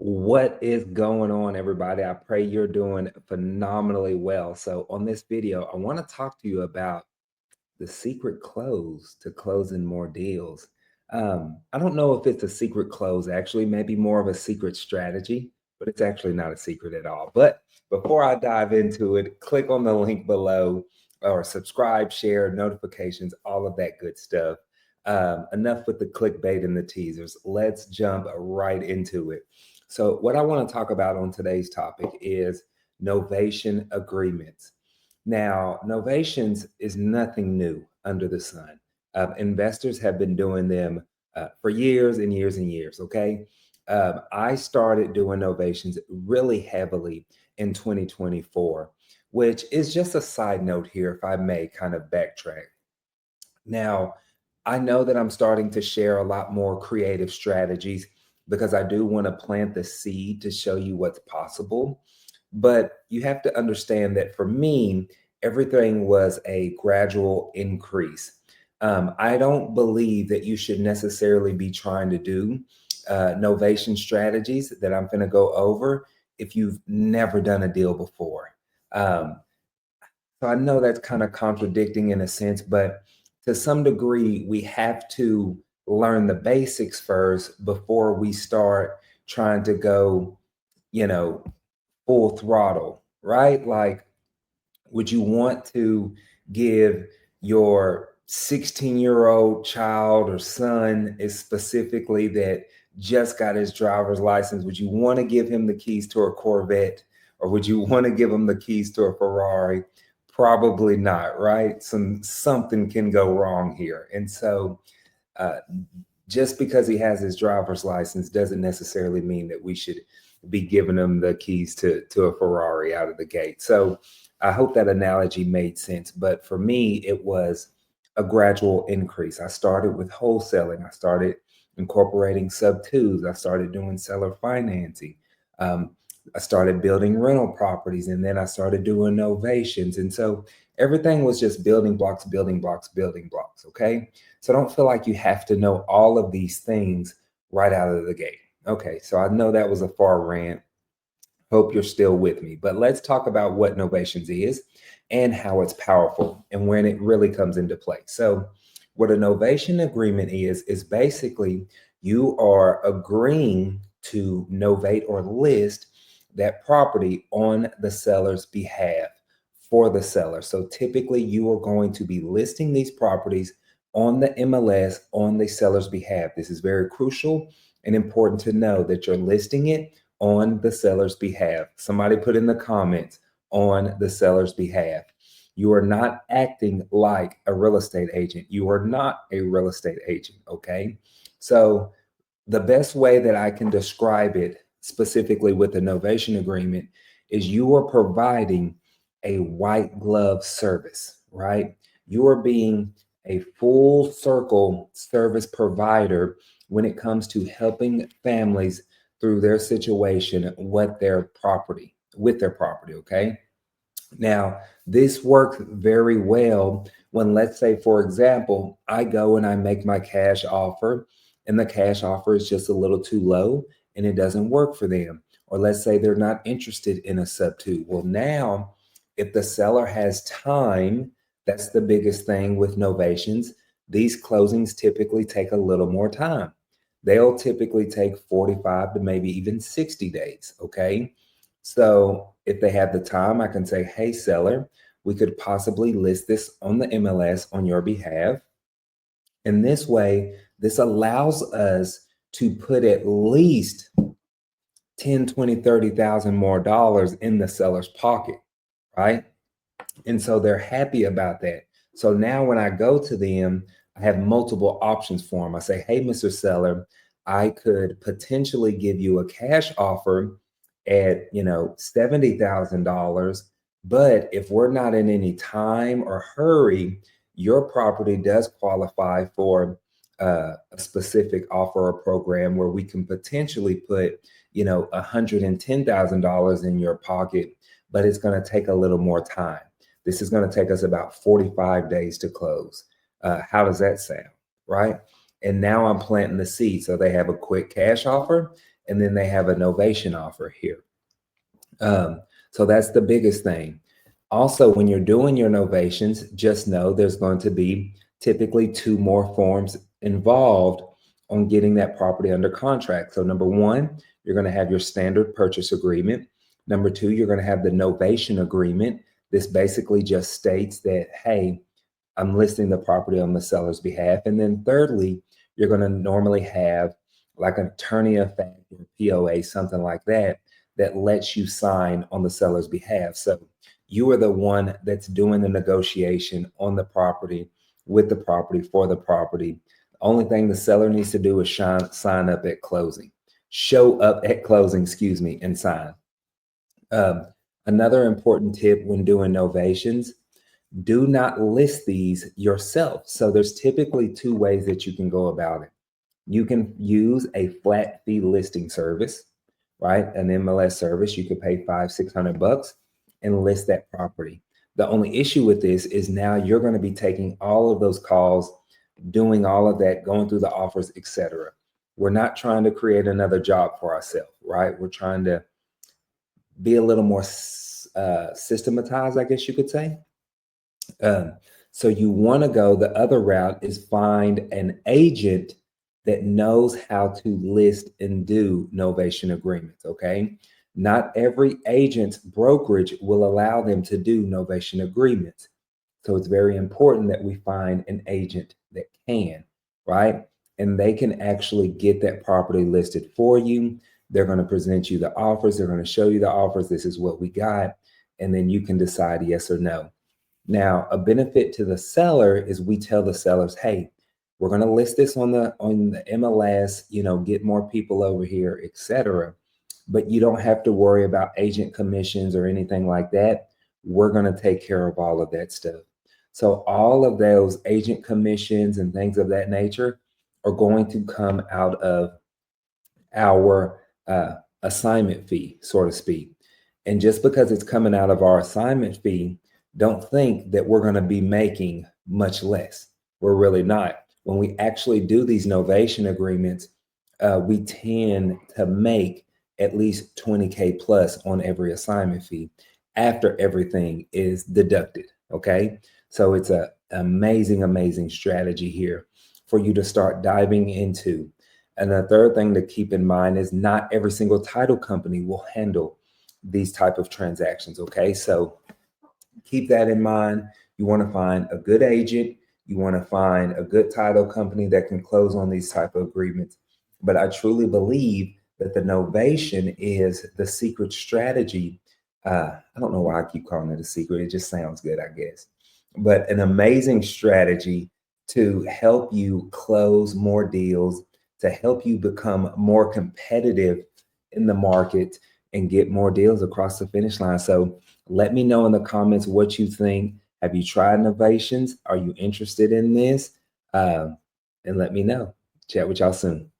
What is going on, everybody? I pray you're doing phenomenally well. So, on this video, I want to talk to you about the secret close to closing more deals. I don't know if it's a secret close, actually, maybe more of a secret strategy, but it's actually not a secret at all. But before I dive into it, click on the link below or subscribe, share, notifications, all of that good stuff. Enough with the clickbait and the teasers. Let's jump right into it. So, what I want to talk about on today's topic is novation agreements. Now, novations is nothing new under the sun. Investors have been doing them for years and years and years. Okay. I started doing novations really heavily in 2024, which is just a side note here, if I may kind of backtrack. Now, I know that I'm starting to share a lot more creative strategies because I do want to plant the seed to show you what's possible. But you have to understand that for me, everything was a gradual increase. I don't believe that you should necessarily be trying to do novation strategies that I'm going to go over if you've never done a deal before. Um, so I know that's kind of contradicting in a sense, but to some degree, we have to learn the basics first before we start trying to go, you know, full throttle, right? Like, would you want to give your 16-year-old child or son is specifically that just got his driver's license? Would you want to give him the keys to a Corvette or would you want to give him the keys to a Ferrari? Probably not, right? Something can go wrong here. And so uh, just because he has his driver's license doesn't necessarily mean that we should be giving him the keys to a Ferrari out of the gate. So I hope that analogy made sense. But for me, it was a gradual increase. I started with wholesaling. I started incorporating sub twos. I started doing seller financing. Um, I started building rental properties, and then I started doing novations. And so everything was just building blocks, building blocks, building blocks. Okay. So don't feel like you have to know all of these things right out of the gate. Okay. So I know that was a far rant. Hope you're still with me. But let's talk about what novations is and how it's powerful and when it really comes into play. So, what a novation agreement is basically you are agreeing to novate or list that property on the seller's behalf for the seller. So, typically, you are going to be listing these properties on the MLS on the seller's behalf. This is very crucial and important to know that you're listing it on the seller's behalf. Somebody put in the comments on the seller's behalf. You are not acting like a real estate agent. You are not a real estate agent, okay? So the best way that I can describe it specifically with the novation agreement is you are providing a white glove service, right? You are being a full circle service provider when it comes to helping families through their situation with their property, okay? Now, this works very well when, let's say, for example, I go and I make my cash offer, and the cash offer is just a little too low and it doesn't work for them. Or let's say they're not interested in a sub two. Well, now, if the seller has time, that's the biggest thing with novations. These closings typically take a little more time. They'll typically take 45 to maybe even 60 days. Okay. So if they have the time, I can say, hey, seller, we could possibly list this on the MLS on your behalf. And this way, this allows us to put at least 10, 20, 30,000 more dollars in the seller's pocket, right? And so they're happy about that. So now when I go to them, I have multiple options for them. I say, hey, Mr. Seller, I could potentially give you a cash offer at, $70,000. But if we're not in any time or hurry, your property does qualify for a specific offer or program where we can potentially put, $110,000 in your pocket, but it's going to take a little more time. This is going to take us about 45 days to close. How does that sound? Right. And now I'm planting the seed. So they have a quick cash offer and then they have a novation offer here. So that's the biggest thing. Also, when you're doing your novations, just know there's going to be typically two more forms involved on getting that property under contract. So, number one, you're going to have your standard purchase agreement. Number two, you're going to have the novation agreement. This basically just states that, hey, I'm listing the property on the seller's behalf. And then thirdly, you're going to normally have like an attorney of fact or POA, something like that, that lets you sign on the seller's behalf. So you are the one that's doing the negotiation on the property, with the property, for the property. The only thing the seller needs to do is sign up at closing, show up at closing, excuse me, and sign. Um, Another important tip when doing novations, do not list these yourself. So there's typically two ways that you can go about it. You can use a flat fee listing service, right? An MLS service. You could pay $500-600 and list that property. The only issue with this is now you're going to be taking all of those calls, doing all of that, going through the offers, etc. We're not trying to create another job for ourselves, right? We're trying to be a little more systematized, I guess you could say. So you want to go, the other route is find an agent that knows how to list and do novation agreements, okay? Not every agent's brokerage will allow them to do novation agreements. So it's very important that we find an agent that can, right? And they can actually get that property listed for you. They're going to present you the offers. They're going to show you the offers. This is what we got. And then you can decide yes or no. Now, a benefit to the seller is we tell the sellers, hey, we're going to list this on the MLS, get more people over here, etc. But you don't have to worry about agent commissions or anything like that. We're going to take care of all of that stuff. So all of those agent commissions and things of that nature are going to come out of our assignment fee, so to speak. And just because it's coming out of our assignment fee, don't think that we're going to be making much less. We're really not. When we actually do these novation agreements, we tend to make at least 20K plus on every assignment fee after everything is deducted. Okay. So it's an amazing, amazing strategy here for you to start diving into. And the third thing to keep in mind is not every single title company will handle these type of transactions. Okay. So keep that in mind. You want to find a good agent. You want to find a good title company that can close on these type of agreements. But I truly believe that the novation is the secret strategy. I don't know why I keep calling it a secret. It just sounds good, I guess. But an amazing strategy to help you close more deals, to help you become more competitive in the market and get more deals across the finish line. So let me know in the comments what you think. Have you tried novations? Are you interested in this? And let me know. Chat with y'all soon.